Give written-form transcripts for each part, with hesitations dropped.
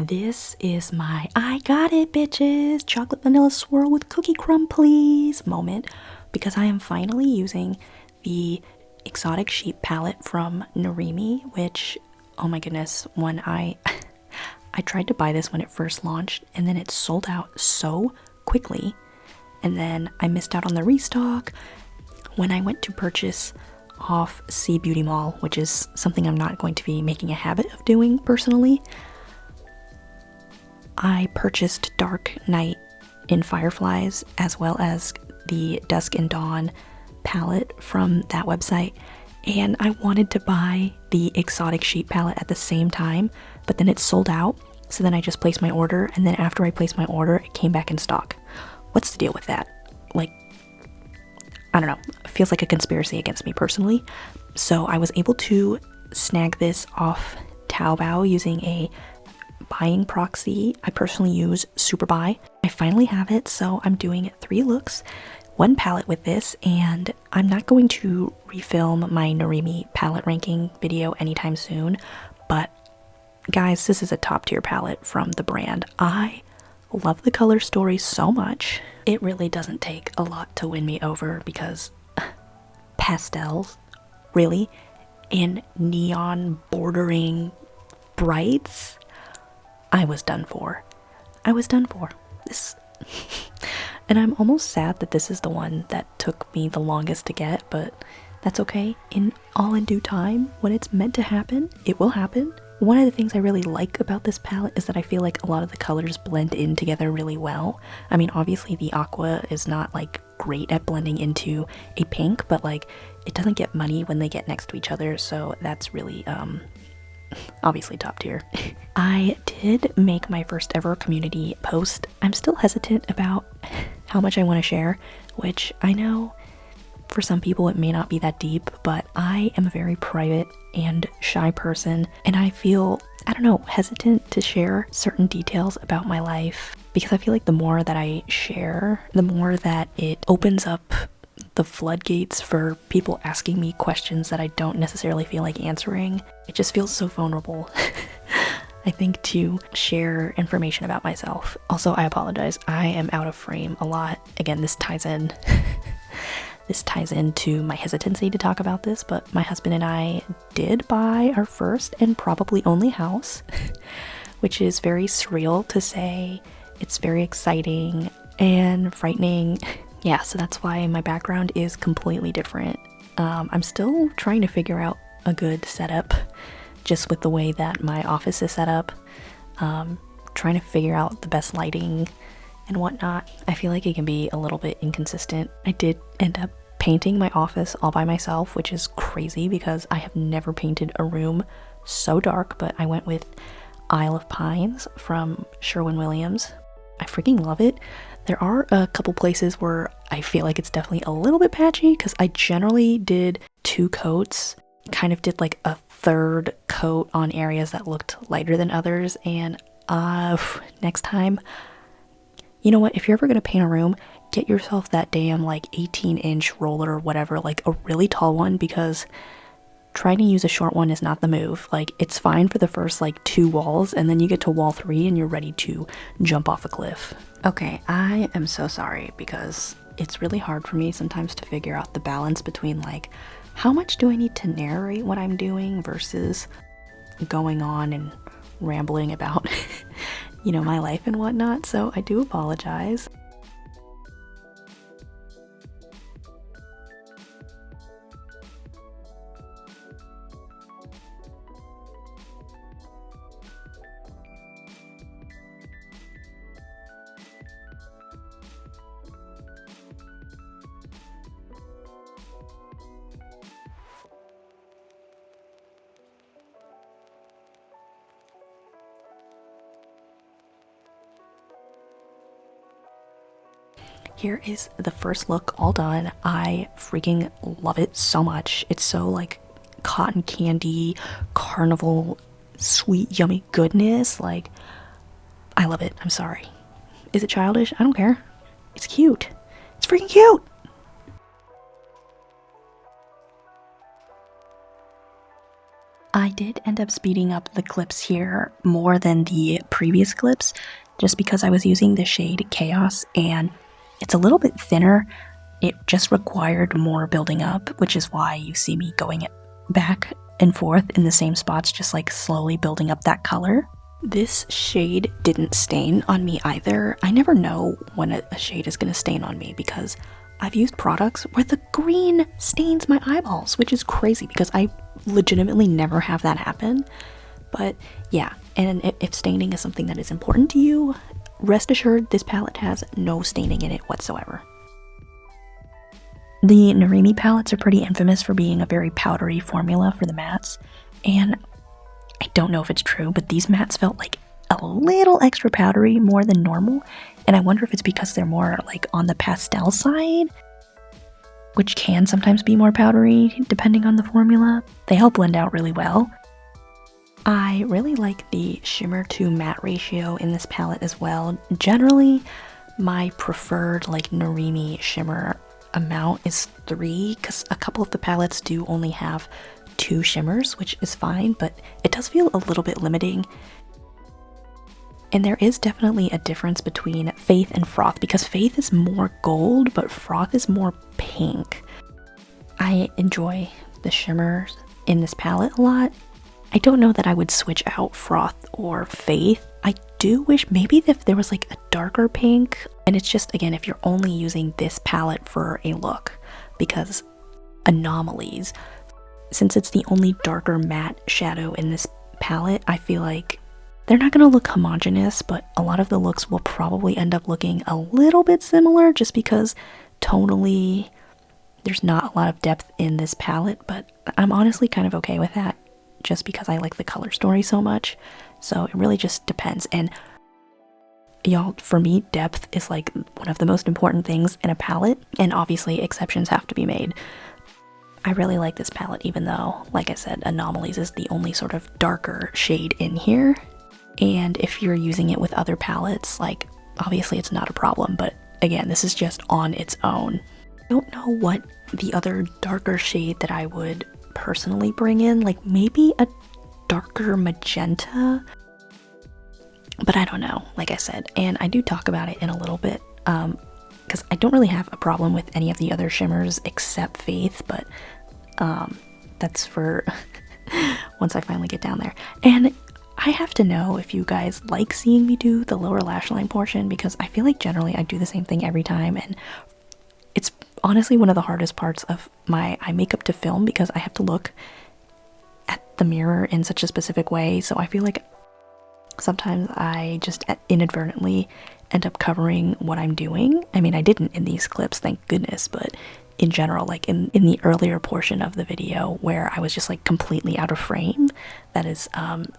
This is my I got it bitches chocolate vanilla swirl with cookie crumb please moment, because I am finally using the Exotic Sheep palette from Narimi, which, oh my goodness, when I tried to buy this when it first launched and then it sold out so quickly, and then I missed out on the restock. When I went to purchase off Sea Beauty Mall, which is something I'm not going to be making a habit of doing personally, I purchased Dark Night in Fireflies as well as the Dusk and Dawn palette from that website, and I wanted to buy the Exotic Sheep palette at the same time, but then it sold out, so then I just placed my order, and then after I placed my order it came back in stock. What's the deal with that? Like, I don't know, it feels like a conspiracy against me personally. So I was able to snag this off Taobao using a buying proxy. I personally use Superbuy. I finally have it, so I'm doing 3 looks, 1 palette with this, and I'm not going to refilm my Narimi palette ranking video anytime soon, but guys, this is a top tier palette from the brand. I love the color story so much. It really doesn't take a lot to win me over because pastels, really, and neon bordering brights, I was done for. I was done for. This and I'm almost sad that this is the one that took me the longest to get, but that's okay. In due time, when it's meant to happen, it will happen. One of the things I really like about this palette is that I feel like a lot of the colors blend in together really well. I mean, obviously the aqua is not like great at blending into a pink, but like it doesn't get muddy when they get next to each other, so that's really obviously top tier. I did make my first ever community post. I'm still hesitant about how much I want to share, which I know for some people it may not be that deep, but I am a very private and shy person, and I feel, I don't know, hesitant to share certain details about my life, because I feel like the more that I share, the more that it opens up the floodgates for people asking me questions that I don't necessarily feel like answering. It just feels so vulnerable, I think, to share information about myself. Also, I apologize, I am out of frame a lot. Again, this ties in this ties into my hesitancy to talk about this, but my husband and I did buy our first and probably only house, which is very surreal to say. It's very exciting and frightening. Yeah, so that's why my background is completely different. I'm still trying to figure out a good setup, just with the way that my office is set up. Trying to figure out the best lighting and whatnot. I feel like it can be a little bit inconsistent. I did end up painting my office all by myself, which is crazy because I have never painted a room so dark, but I went with Isle of Pines from Sherwin-Williams. I freaking love it. There are a couple places where I feel like it's definitely a little bit patchy because I generally did 2 coats, kind of did like a 3rd coat on areas that looked lighter than others, and next time, you know what, if you're ever gonna paint a room, get yourself that damn like 18-inch roller or whatever, like a really tall one, because trying to use a short one is not the move. Like, it's fine for the first like 2 walls, and then you get to wall 3 and you're ready to jump off a cliff. Okay, I am so sorry because it's really hard for me sometimes to figure out the balance between like, how much do I need to narrate what I'm doing versus going on and rambling about you know, my life and whatnot, so I do apologize. Here is the first look all done. I freaking love it so much. It's so like cotton candy, carnival, sweet, yummy goodness. Like, I love it. I'm sorry. Is it childish? I don't care. It's cute. It's freaking cute. I did end up speeding up the clips here more than the previous clips, just because I was using the shade Chaos and it's a little bit thinner. It just required more building up, which is why you see me going back and forth in the same spots, just like slowly building up that color. This shade didn't stain on me either. I never know when a shade is going to stain on me because I've used products where the green stains my eyeballs, which is crazy because I legitimately never have that happen. But yeah, and if staining is something that is important to you, rest assured this palette has no staining in it whatsoever. The Narimi palettes are pretty infamous for being a very powdery formula for the mattes, and I don't know if it's true, but these mattes felt like a little extra powdery more than normal, and I wonder if it's because they're more like on the pastel side, which can sometimes be more powdery depending on the formula. They help blend out really well. I really like the shimmer to matte ratio in this palette as well. Generally, my preferred like Narimi shimmer amount is 3, because a couple of the palettes do only have 2 shimmers, which is fine, but it does feel a little bit limiting. And there is definitely a difference between Faith and Froth, because Faith is more gold, but Froth is more pink. I enjoy the shimmers in this palette a lot. I don't know that I would switch out Froth or Faith. I do wish maybe if there was like a darker pink, and it's just, again, if you're only using this palette for a look, because Anomalies, since it's the only darker matte shadow in this palette, I feel like they're not going to look homogeneous, but a lot of the looks will probably end up looking a little bit similar just because tonally there's not a lot of depth in this palette, but I'm honestly kind of okay with that just because I like the color story so much. So it really just depends. And y'all, for me, depth is like one of the most important things in a palette, and obviously exceptions have to be made. I really like this palette, even though, like I said, Anomalies is the only sort of darker shade in here. And if you're using it with other palettes, like, obviously it's not a problem, but again, this is just on its own. I don't know what the other darker shade that I would personally bring in, like maybe a darker magenta, but I don't know, like I said, and I do talk about it in a little bit, because I don't really have a problem with any of the other shimmers except Faith, but that's for once I finally get down there. And I have to know if you guys like seeing me do the lower lash line portion, because I feel like generally I do the same thing every time, and it's honestly one of the hardest parts of my eye makeup to film because I have to look at the mirror in such a specific way, so I feel like sometimes I just inadvertently end up covering what I'm doing. I mean, I didn't in these clips, thank goodness, but in general, like in the earlier portion of the video where I was just like completely out of frame, that is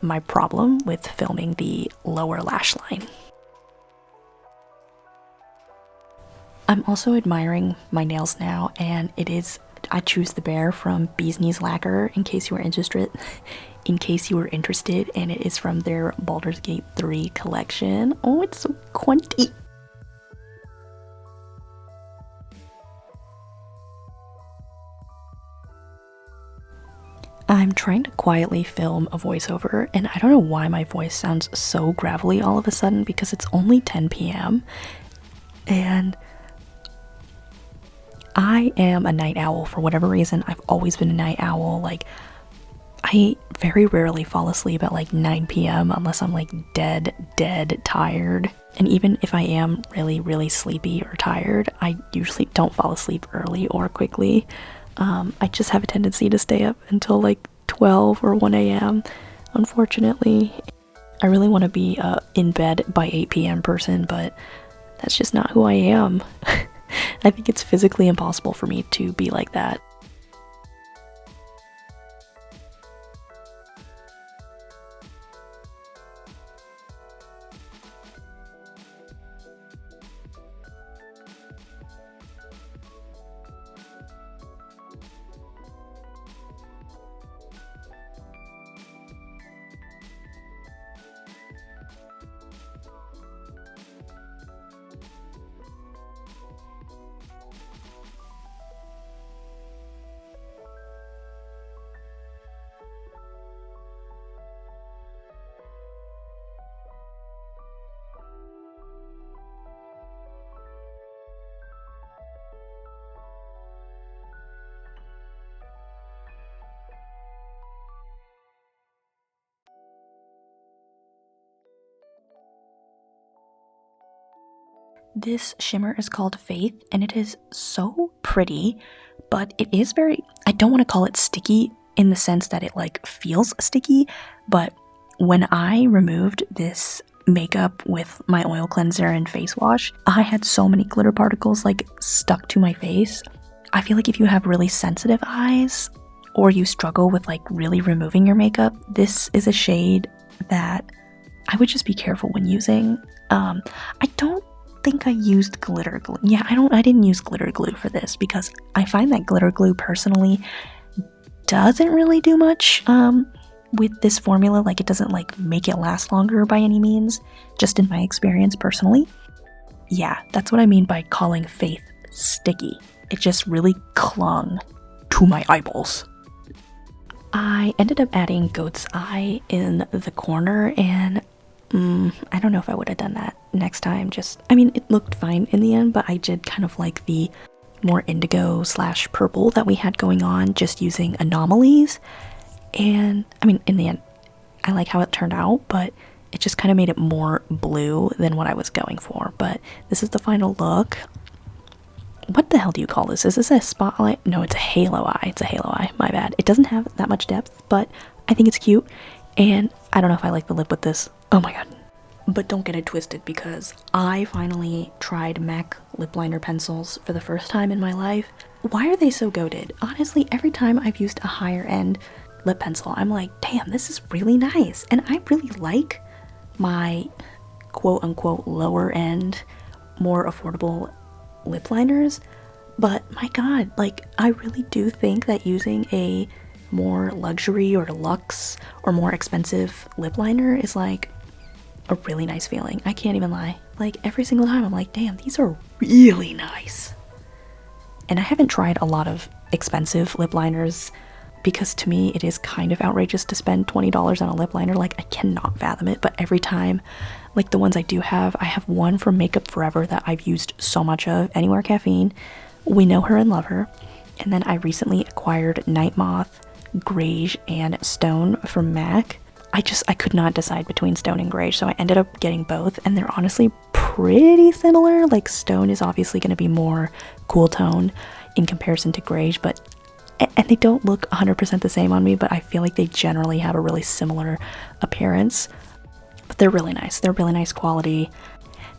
my problem with filming the lower lash line. I'm also admiring my nails now, and it is, I choose the Bear from Bee's Knees Lacquer, in case you were interested, and it is from their Baldur's Gate 3 collection. Oh, it's so quainty. I'm trying to quietly film a voiceover, and I don't know why my voice sounds so gravelly all of a sudden, because it's only 10 p.m. and I am a night owl for whatever reason. I've always been a night owl. Like, I very rarely fall asleep at like 9 p.m. unless I'm like dead tired. And even if I am really sleepy or tired, I usually don't fall asleep early or quickly. I just have a tendency to stay up until like 12 or 1 a.m. unfortunately. I really want to be in bed by 8 p.m. person, but that's just not who I am. I think it's physically impossible for me to be like that. This shimmer is called Faith, and it is so pretty, but it is very, I don't want to call it sticky in the sense that it like feels sticky, but when I removed this makeup with my oil cleanser and face wash, I had so many glitter particles like stuck to my face. I feel like if you have really sensitive eyes or you struggle with like really removing your makeup, this is a shade that I would just be careful when using. I don't think I used glitter glue. Yeah, I didn't use glitter glue for this because I find that glitter glue personally doesn't really do much with this formula. Like, it doesn't like make it last longer by any means, just in my experience personally. Yeah, that's what I mean by calling Faith sticky. It just really clung to my eyeballs. I ended up adding Goat's Eye in the corner, and I don't know if I would have done that next time. I mean, it looked fine in the end, but I did kind of like the more indigo / purple that we had going on, just using anomalies. And I mean, in the end, I like how it turned out, but it just kind of made it more blue than what I was going for. But this is the final look. What the hell do you call this? Is this a spotlight? No, it's a halo eye. It's a halo eye. My bad. It doesn't have that much depth, but I think it's cute. And I don't know if I like the lip with this. Oh my god. But don't get it twisted, because I finally tried MAC lip liner pencils for the first time in my life. Why are they so goated? Honestly, every time I've used a higher end lip pencil, I'm like, damn, this is really nice. And I really like my quote unquote lower end, more affordable lip liners. But my god, like, I really do think that using a more luxury or luxe or more expensive lip liner is like a really nice feeling. I can't even lie. Like, every single time I'm like, damn, these are really nice. And I haven't tried a lot of expensive lip liners because to me it is kind of outrageous to spend $20 on a lip liner. Like, I cannot fathom it. But every time, like the ones I do have, I have one from Makeup Forever that I've used so much of, Anywhere Caffeine. We know her and love her. And then I recently acquired Night Moth, Greige, and Stone from MAC. I could not decide between Stone and Greige, so I ended up getting both, and they're honestly pretty similar. Like, Stone is obviously going to be more cool tone in comparison to Greige, and they don't look 100% the same on me, but I feel like they generally have a really similar appearance. But they're really nice. They're really nice quality.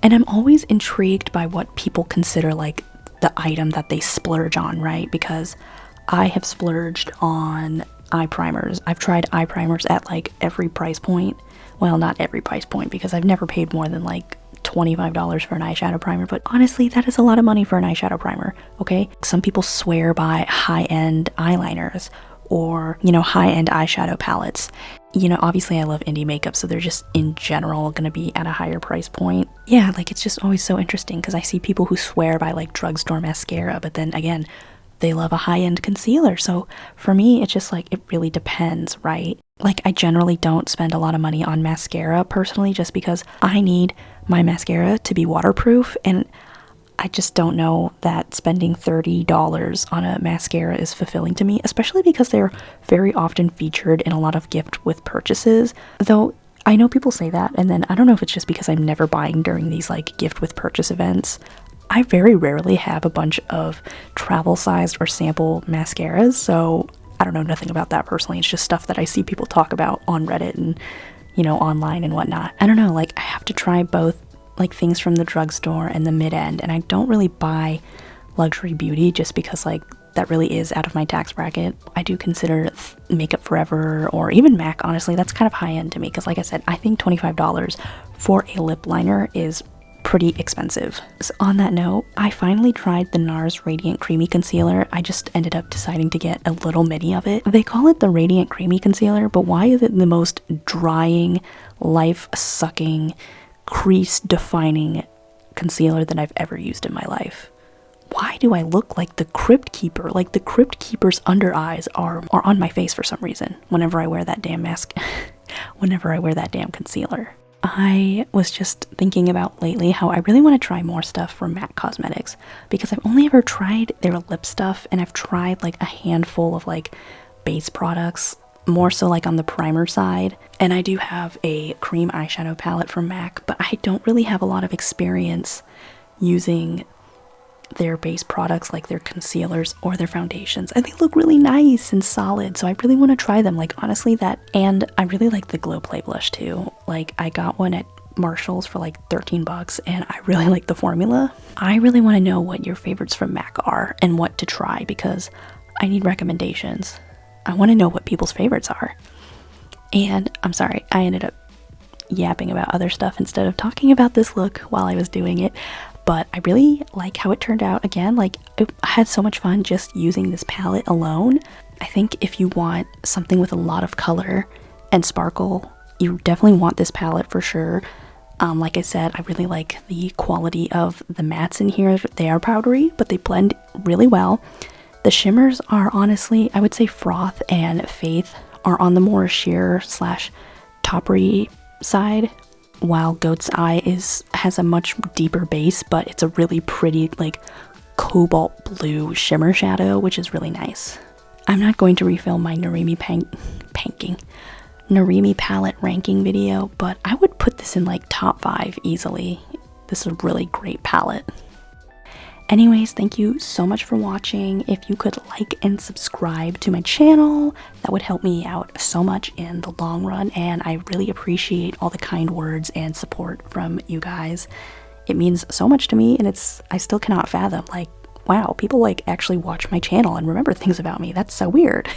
And I'm always intrigued by what people consider like the item that they splurge on, right? Because I have splurged on eye primers. I've tried eye primers at like every price point. Well, not every price point, because I've never paid more than like $25 for an eyeshadow primer, but honestly, that is a lot of money for an eyeshadow primer, okay? Some people swear by high-end eyeliners or, you know, high-end eyeshadow palettes. You know, obviously I love indie makeup, so they're just in general gonna be at a higher price point. Yeah, like, it's just always so interesting because I see people who swear by like drugstore mascara, but then again, they love a high-end concealer. So for me, it's just like, it really depends, right? Like, I generally don't spend a lot of money on mascara personally, just because I need my mascara to be waterproof, and I just don't know that spending $30 on a mascara is fulfilling to me, especially because they're very often featured in a lot of gift with purchases. Though I know people say that, and then I don't know if it's just because I'm never buying during these like gift with purchase events. I very rarely have a bunch of travel-sized or sample mascaras, so I don't know nothing about that personally. It's just stuff that I see people talk about on Reddit and, you know, online and whatnot. I don't know, like, I have to try both, like, things from the drugstore and the mid-end, and I don't really buy luxury beauty just because, like, that really is out of my tax bracket. I do consider Makeup Forever or even MAC, honestly, that's kind of high-end to me, because like I said, I think $25 for a lip liner is pretty expensive. So on that note, I finally tried the NARS Radiant Creamy Concealer. I just ended up deciding to get a little mini of it. They call it the Radiant Creamy Concealer, but why is it the most drying, life-sucking, crease-defining concealer that I've ever used in my life? Why do I look like the Crypt Keeper? Like, the Crypt Keeper's under eyes are on my face for some reason whenever I wear that damn mask, whenever I wear that damn concealer. I was just thinking about lately how I really want to try more stuff from MAC Cosmetics, because I've only ever tried their lip stuff, and I've tried like a handful of like base products, more so like on the primer side. And I do have a cream eyeshadow palette from MAC, but I don't really have a lot of experience using their base products like their concealers or their foundations, and they look really nice and solid, so I really want to try them. Like honestly, that, and I really like the Glow Play blush too. Like I got one at Marshall's for like 13 bucks and I really like the formula. I really want to know what your favorites from MAC are and what to try, because I need recommendations. I want to know what people's favorites are. And I'm sorry, I ended up yapping about other stuff instead of talking about this look while I was doing it, but I really like how it turned out. Again, like I had so much fun just using this palette alone. I think if you want something with a lot of color and sparkle, you definitely want this palette for sure. Like I said, I really like the quality of the mattes in here. They are powdery, but they blend really well. The shimmers are honestly, I would say Froth and Faith are on the more sheer slash toppery side, while Goat's Eye has a much deeper base, but it's a really pretty like cobalt blue shimmer shadow, which is really nice. I'm not going to refill my Narimi Narimi palette ranking video, but I would put this in like top 5 easily. This is a really great palette. Anyways, thank you so much for watching. If you could like and subscribe to my channel, that would help me out so much in the long run, and I really appreciate all the kind words and support from you guys. It means so much to me, and I still cannot fathom, like, wow, people like actually watch my channel and remember things about me. That's so weird.